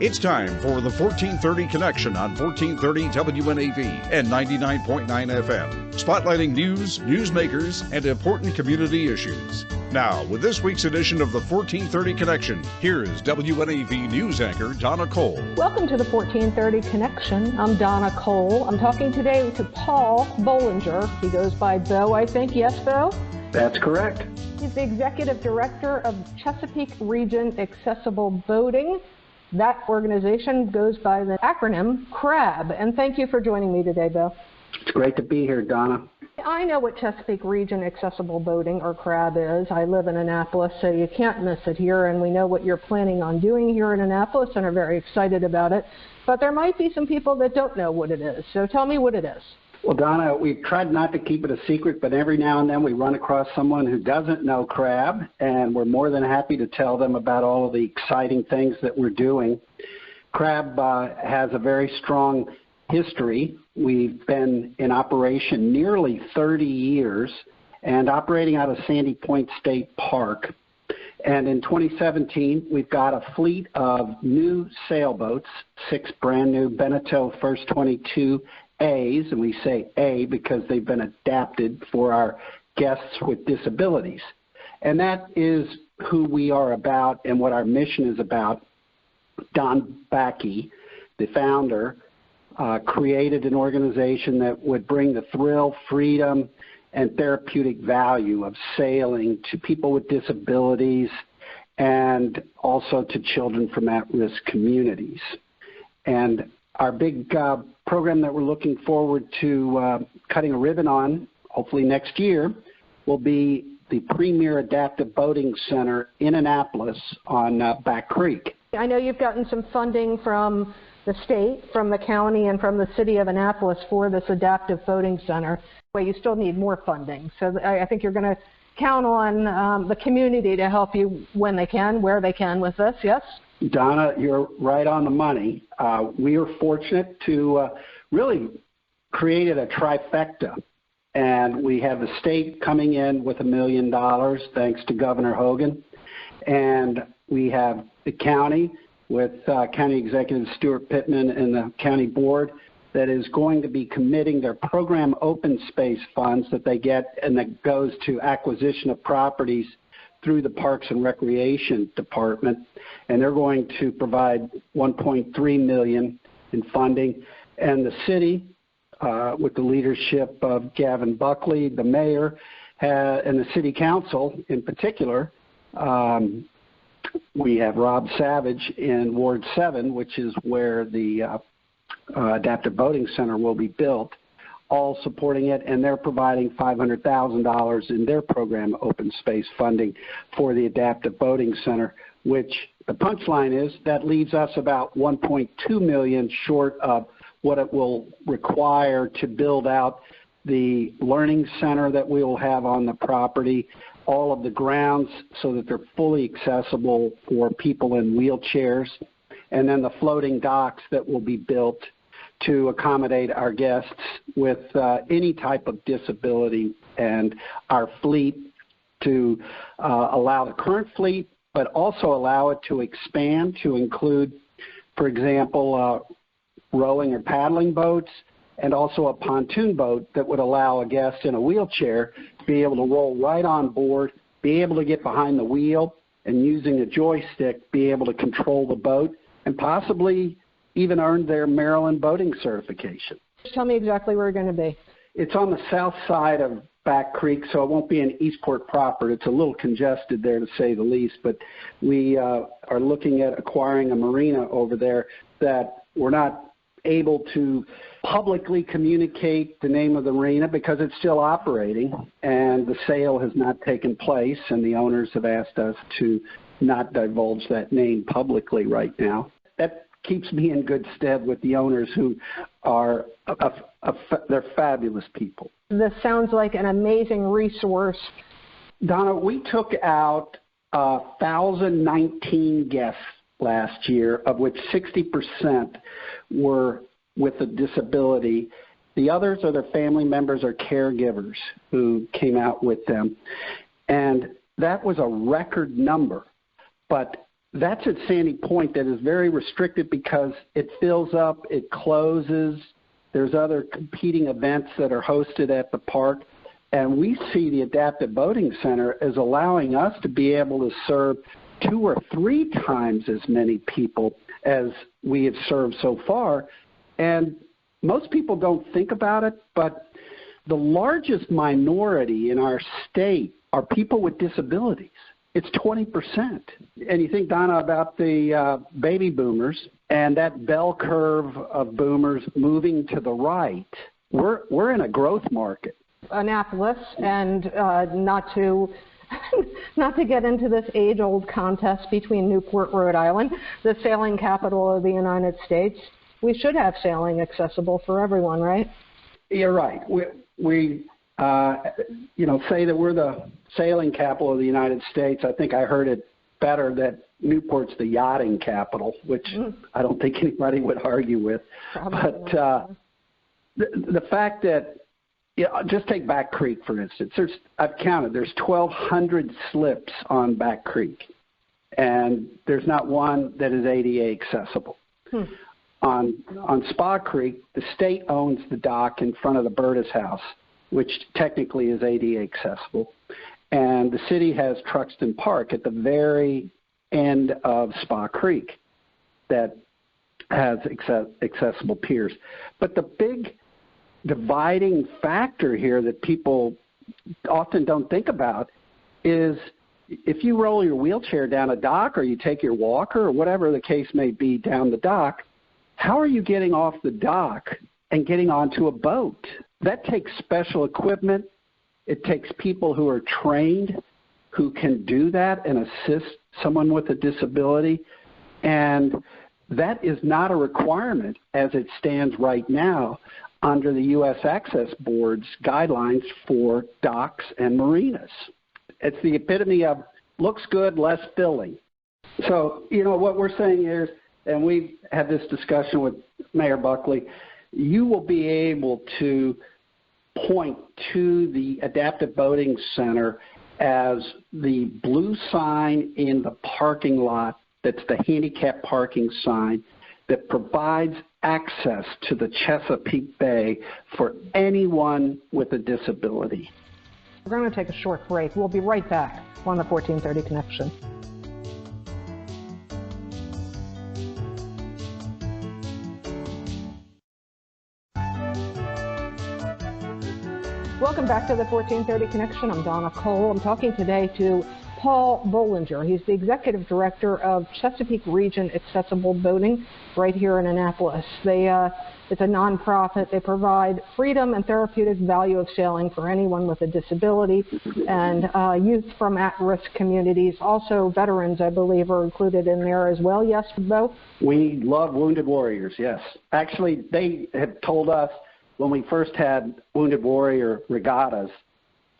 It's time for the 1430 Connection on 1430 WNAV and 99.9 FM, spotlighting news, newsmakers, and important community issues. Now, with this week's edition of the 1430 Connection, here is WNAV news anchor Donna Cole. Welcome to the 1430 Connection. I'm Donna Cole. I'm talking today to Paul Bollinger. He goes by Bo, I think. Yes, Bo? That's correct. He's the Executive Director of Chesapeake Region Accessible Boating. That organization goes by the acronym CRAB. And thank you for joining me today, Bill. It's great to be here, Donna. I know what Chesapeake Region Accessible Boating, or CRAB, is. I live in Annapolis, so you can't miss it here. And we know what you're planning on doing here in Annapolis and are very excited about it. But there might be some people that don't know what it is. So tell me what it is. Well, Donna, we've tried not to keep it a secret, but every now and then we run across someone who doesn't know CRAB, and we're more than happy to tell them about all of the exciting things that we're doing. CRAB has a very strong history. We've been in operation nearly 30 years and operating out of Sandy Point State Park. And in 2017, we've got a fleet of new sailboats, 6 brand new Beneteau First 22 A's, and we say A because they've been adapted for our guests with disabilities. And that is who we are about and what our mission is about. Don Bakke, the founder, created an organization that would bring the thrill, freedom, and therapeutic value of sailing to people with disabilities and also to children from at-risk communities. And our big program that we're looking forward to cutting a ribbon on, hopefully next year, will be the premier adaptive boating center in Annapolis on Bakke Creek. I know you've gotten some funding from the state, from the county, and from the city of Annapolis for this adaptive boating center. Well, you still need more funding. So I think you're going to count on the community to help you when they can, where they can with this, yes? Donna, you're right on the money. We are fortunate to really created a trifecta, and we have the state coming in with $1 million thanks to Governor Hogan, and we have the county with County Executive Stuart Pittman and the county board that is going to be committing their program open space funds that they get, and that goes to acquisition of properties through the Parks and Recreation Department, and they're going to provide $1.3 million in funding. And the city, with the leadership of Gavin Buckley, the mayor, and the city council in particular, we have Rob Savage in Ward 7, which is where the adaptive boating center will be built, all supporting it, and they're providing $500,000 in their program open space funding for the adaptive boating center, which the punchline is that leaves us about $1.2 million short of what it will require to build out the learning center that we will have on the property, all of the grounds so that they're fully accessible for people in wheelchairs, and then the floating docks that will be built to accommodate our guests with any type of disability, and our fleet to allow the current fleet, but also allow it to expand to include, for example, rowing or paddling boats, and also a pontoon boat that would allow a guest in a wheelchair to be able to roll right on board, be able to get behind the wheel, and using a joystick, be able to control the boat, and possibly even earned their Maryland boating certification. Tell me exactly where you're going to be. It's on the south side of Bakke Creek, so it won't be in Eastport proper. It's a little congested there, to say the least, but we are looking at acquiring a marina over there that we're not able to publicly communicate the name of the marina because it's still operating, and the sale has not taken place, and the owners have asked us to not divulge that name publicly right now. That keeps me in good stead with the owners, who are they're fabulous people. This sounds like an amazing resource. Donna, we took out 1,019 guests last year, of which 60% were with a disability. The others are their family members or caregivers who came out with them. And that was a record number. But that's at Sandy Point that is very restricted because it fills up, it closes. There's other competing events that are hosted at the park. And we see the Adaptive Boating Center as allowing us to be able to serve 2 or 3 times as many people as we have served so far. And most people don't think about it, but the largest minority in our state are people with disabilities. It's 20%. And you think, Donna, about the baby boomers and that bell curve of boomers moving to the right. We're in a growth market. Annapolis, and not to get into this age-old contest between Newport, Rhode Island, the sailing capital of the United States. We should have sailing accessible for everyone, right? You're right. We say that we're the sailing capital of the United States. I think I heard it better that Newport's the yachting capital, which I don't think anybody would argue with. Probably. But the fact that, just take Bakke Creek, for instance. I've counted. There's 1,200 slips on Bakke Creek, and there's not one that is ADA accessible. On Spa Creek, the state owns the dock in front of the Berta's house, which technically is ADA accessible. And the city has Truxton Park at the very end of Spa Creek that has accessible piers. But the big dividing factor here that people often don't think about is if you roll your wheelchair down a dock or you take your walker or whatever the case may be down the dock, how are you getting off the dock and getting onto a boat? That takes special equipment. It takes people who are trained who can do that and assist someone with a disability. And that is not a requirement as it stands right now under the U.S. Access Board's guidelines for docks and marinas. It's the epitome of looks good, less filling. So, what we're saying is, and we've had this discussion with Mayor Buckley, you will be able to point to the Adaptive Boating Center as the blue sign in the parking lot that's the handicap parking sign that provides access to the Chesapeake Bay for anyone with a disability. We're going to take a short break. We'll be right back on the 1430 Connection. Welcome back to the 1430 Connection. I'm Donna Cole. I'm talking today to Paul Bollinger. He's the Executive Director of Chesapeake Region Accessible Boating right here in Annapolis. It's a nonprofit. They provide freedom and therapeutic value of sailing for anyone with a disability and youth from at-risk communities. Also, veterans, I believe, are included in there as well. Yes, Bo? We love Wounded Warriors, yes. Actually, they have told us when we first had Wounded Warrior regattas,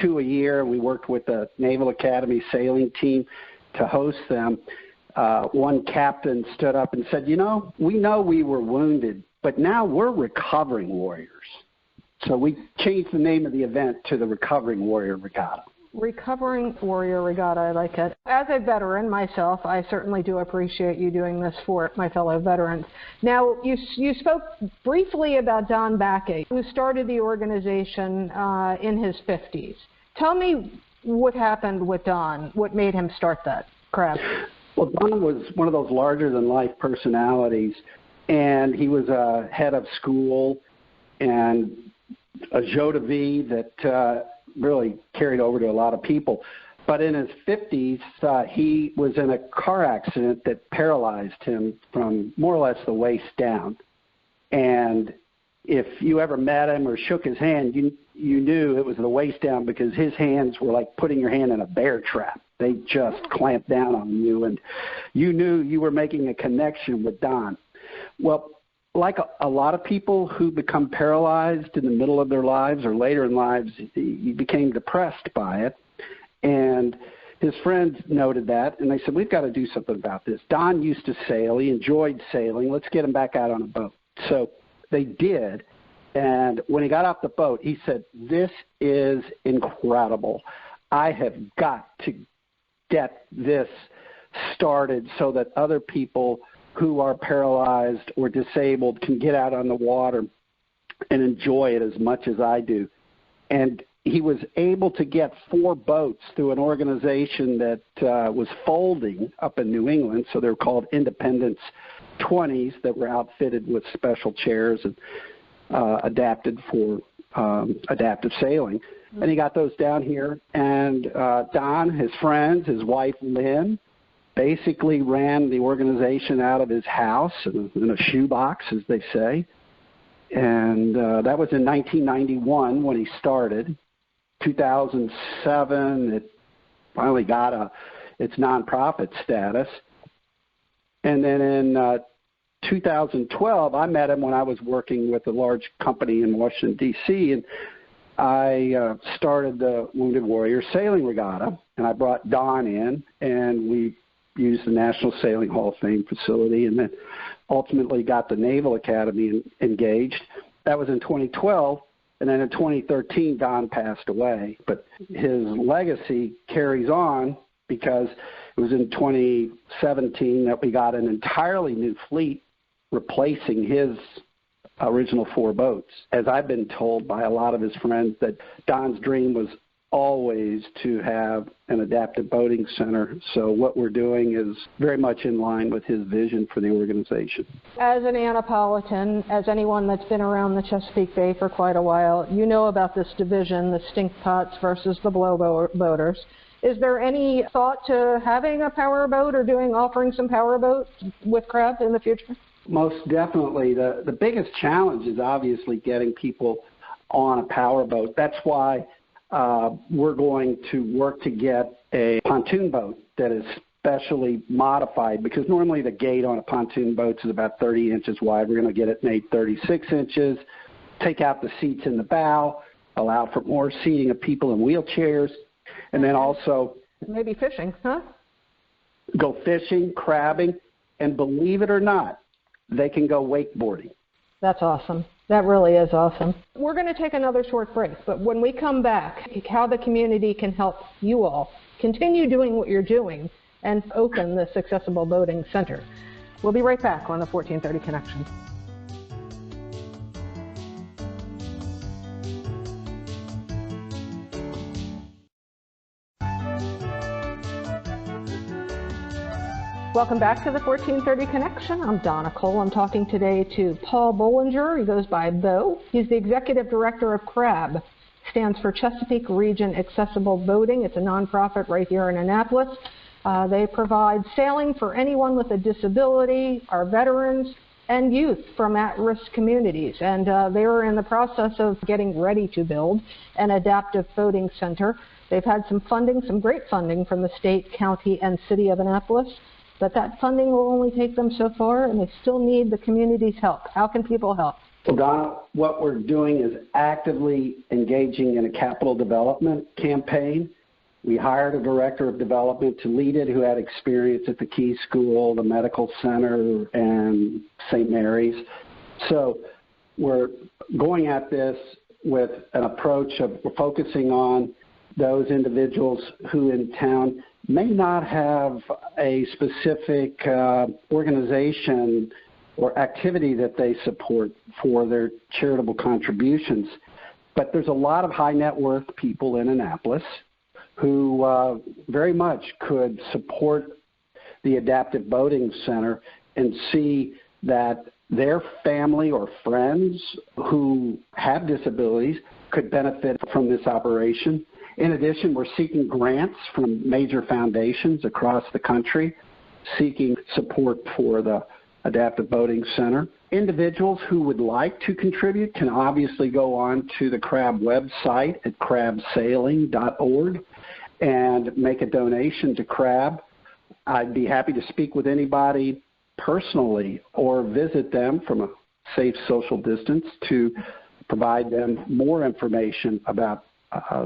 2 a year, we worked with the Naval Academy sailing team to host them. One captain stood up and said, we know we were wounded, but now we're recovering warriors. So we changed the name of the event to the Recovering Warrior Regatta. Recovering Warrior Regatta, I like it. As a veteran myself, I certainly do appreciate you doing this for my fellow veterans. Now, you spoke briefly about Don Bakke, who started the organization in his 50s. Tell me what happened with Don, what made him start that crab. Well, Don was one of those larger-than-life personalities, and he was a head of school and a joie de vivre that really carried over to a lot of people. But in his 50s, he was in a car accident that paralyzed him from more or less the waist down. And if you ever met him or shook his hand, you knew it was the waist down because his hands were like putting your hand in a bear trap. They just clamped down on you, and you knew you were making a connection with Don. Well, like a lot of people who become paralyzed in the middle of their lives or later in lives, he became depressed by it. And his friends noted that, and they said, we've got to do something about this. Don used to sail. He enjoyed sailing. Let's get him back out on a boat. So they did. And when he got off the boat, he said, this is incredible. I have got to get this started so that other people who are paralyzed or disabled can get out on the water and enjoy it as much as I do. And he was able to get 4 boats through an organization that was folding up in New England. So they're called Independence 20s that were outfitted with special chairs and adapted for adaptive sailing. And he got those down here. And Don, his friends, his wife Lynn, basically ran the organization out of his house in a shoebox, as they say. And that was in 1991 when he started. 2007, it finally got its nonprofit status. And then in 2012, I met him when I was working with a large company in Washington, D.C., and I started the Wounded Warrior Sailing Regatta, and I brought Don in, and we used the National Sailing Hall of Fame facility, and then ultimately got the Naval Academy engaged. That was in 2012, and then in 2013, Don passed away. But his legacy carries on because it was in 2017 that we got an entirely new fleet replacing his original 4 boats. As I've been told by a lot of his friends, that Don's dream was always to have an adaptive boating center. So what we're doing is very much in line with his vision for the organization. As an Annapolitan, as anyone that's been around the Chesapeake Bay for quite a while, you know about this division, the stink pots versus the blow boaters. Is there any thought to having a power boat or offering some power boats with Crab in the future? Most definitely. The biggest challenge is obviously getting people on a power boat. That's why we're going to work to get a pontoon boat that is specially modified, because normally the gate on a pontoon boat is about 30 inches wide. We're going to get it made 36 inches, take out the seats in the bow, allow for more seating of people in wheelchairs, and then also maybe fishing, huh? Go fishing, crabbing, and believe it or not, they can go wakeboarding. That's awesome. That really is awesome. We're going to take another short break, but when we come back, how the community can help you all continue doing what you're doing and open this accessible boating center. We'll be right back on the 1430 Connection. Welcome back to the 1430 Connection. I'm Donna Cole. I'm talking today to Paul Bollinger. He goes by Bo. He's the Executive Director of CRAB. Stands for Chesapeake Region Accessible Boating. It's a nonprofit right here in Annapolis. They provide sailing for anyone with a disability, our veterans, and youth from at-risk communities. And they are in the process of getting ready to build an adaptive boating center. They've had some funding, some great funding from the state, county, and city of Annapolis. But that funding will only take them so far, and they still need the community's help. How can people help? Well, Donna, what we're doing is actively engaging in a capital development campaign. We hired a director of development to lead it who had experience at the Key School, the Medical Center, and St. Mary's. So we're going at this with an approach of focusing on those individuals who in town may not have a specific organization or activity that they support for their charitable contributions. But there's a lot of high net worth people in Annapolis who very much could support the Adaptive Boating Center and see that their family or friends who have disabilities could benefit from this operation. In addition, we're seeking grants from major foundations across the country, seeking support for the Adaptive Boating Center. Individuals who would like to contribute can obviously go on to the CRAB website at crabsailing.org and make a donation to CRAB. I'd be happy to speak with anybody personally or visit them from a safe social distance to provide them more information about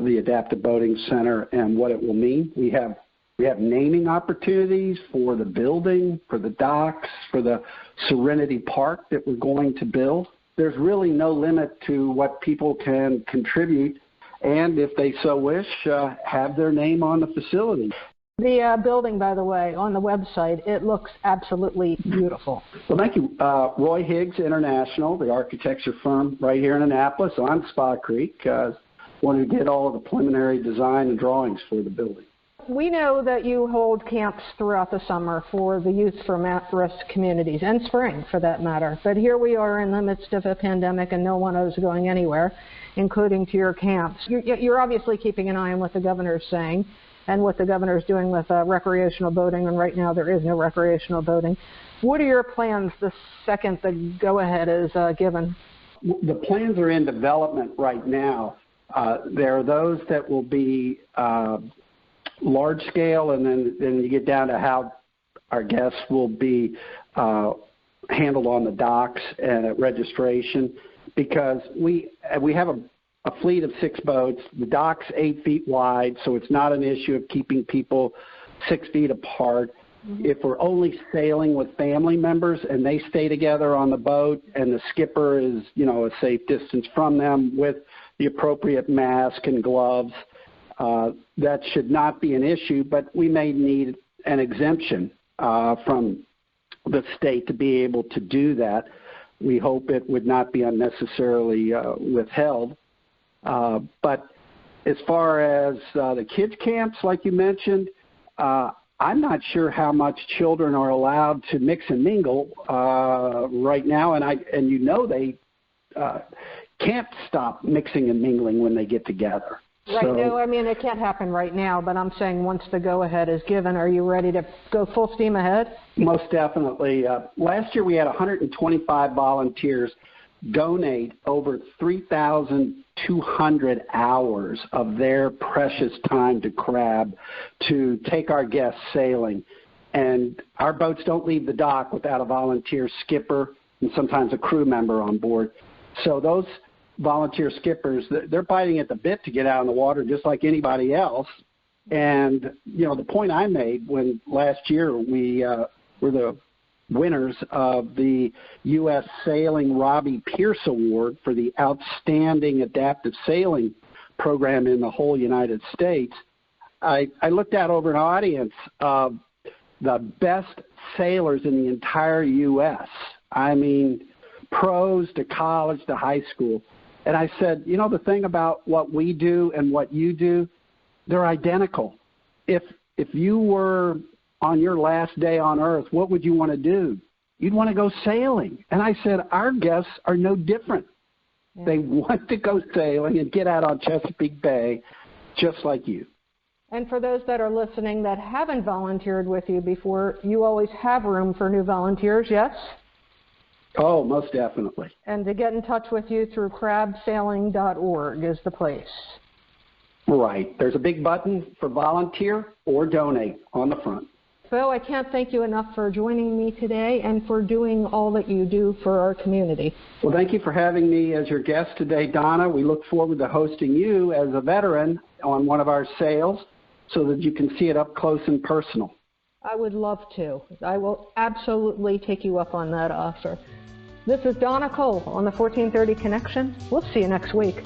the Adaptive Boating Center and what it will mean. We have naming opportunities for the building, for the docks, for the Serenity Park that we're going to build. There's really no limit to what people can contribute and, if they so wish, have their name on the facility. The building, by the way, on the website, it looks absolutely beautiful. Well, thank you. Roy Higgs International, the architecture firm right here in Annapolis on Spa Creek, one who did all of the preliminary design and drawings for the building. We know that you hold camps throughout the summer for the youth from at-risk communities, and spring for that matter. But here we are in the midst of a pandemic and no one is going anywhere, including to your camps. You're obviously keeping an eye on what the governor is saying and what the governor is doing with recreational boating, and right now there is no recreational boating. What are your plans the second the go-ahead is given? The plans are in development right now. There are those that will be large scale, and then you get down to how our guests will be handled on the docks and at registration, because we have a fleet of 6 boats. The dock's 8 feet wide, so it's not an issue of keeping people 6 feet apart. Mm-hmm. If we're only sailing with family members and they stay together on the boat and the skipper is, a safe distance from them with the appropriate mask and gloves, that should not be an issue, but we may need an exemption from the state to be able to do that. We hope it would not be unnecessarily withheld. But as far as the kids' camps, like you mentioned, I'm not sure how much children are allowed to mix and mingle right now, and they can't stop mixing and mingling when they get together. Right. So, no, I mean, it can't happen right now, but I'm saying once the go-ahead is given, are you ready to go full steam ahead? Most definitely. Last year we had 125 volunteers donate over 3,200 hours of their precious time to crab to take our guests sailing. And our boats don't leave the dock without a volunteer skipper and sometimes a crew member on board. So those volunteer skippers, they're biting at the bit to get out on the water just like anybody else. And, the point I made when last year we were the winners of the U.S. Sailing Robbie Pierce Award for the outstanding adaptive sailing program in the whole United States, I looked out over an audience of the best sailors in the entire U.S. I mean, pros to college to high school. And I said, the thing about what we do and what you do, they're identical. If you were on your last day on Earth, what would you want to do? You'd want to go sailing. And I said, our guests are no different. Yeah. They want to go sailing and get out on Chesapeake Bay just like you. And for those that are listening that haven't volunteered with you before, you always have room for new volunteers, yes? Oh, most definitely. And to get in touch with you through crabsailing.org is the place. Right. There's a big button for volunteer or donate on the front. Phil, I can't thank you enough for joining me today and for doing all that you do for our community. Well, thank you for having me as your guest today, Donna. We look forward to hosting you as a veteran on one of our sails so that you can see it up close and personal. I would love to. I will absolutely take you up on that offer. This is Donna Cole on the 1430 Connection. We'll see you next week.